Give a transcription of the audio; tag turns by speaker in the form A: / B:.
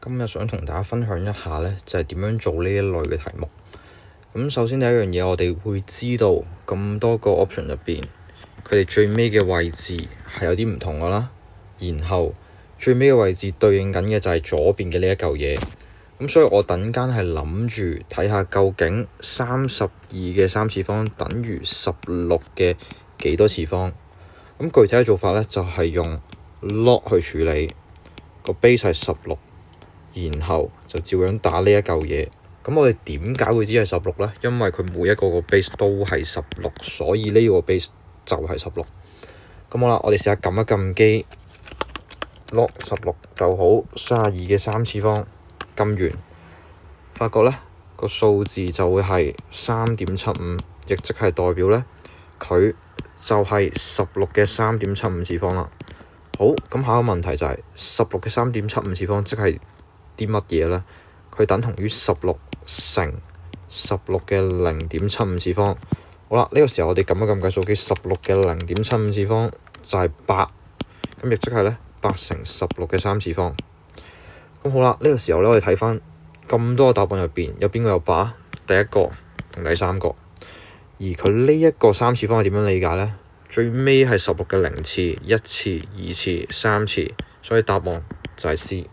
A: 今日想同大家分享一下呢，就係點樣做呢一類嘅題目。咁首先第一樣嘢，我哋會知道咁多個 option 入邊，佢哋最尾嘅位置係有啲唔同噶啦。然後最尾嘅位置對應緊嘅就係左邊嘅呢一嚿嘢。咁所以我等間係諗住睇下究竟32嘅三次方等於16嘅幾多次方。咁具體嘅做法呢，就係用 log 去處理，個 base 係16。然後就照樣打呢一嚿嘢。咁我哋點解會知係16呢？因為佢每一個個 base 都係16，所以呢個 base 就係16。咁好啦，我哋試下撳一撳機，log 16就好。32嘅三次方撳完，發覺呢個數字就會係3.75，亦即係代表呢，佢就係16嘅3.75次方啦。好，咁下一個問題就係16嘅3.75次方即係啲乜嘢呢？佢等同於16乘16嘅0.75次方。好啦，呢個時候我哋撳一撳計數機，16嘅0.75次方就係8，咁亦即係呢8乘16嘅三次方。咁好啦，呢個時候呢，我哋睇翻咁多個答案入邊，有邊個有8？第一個同第三個。而佢呢一個三次方係點樣理解呢？最尾係16嘅0次、1次、2次、3次，所以答案就係 C。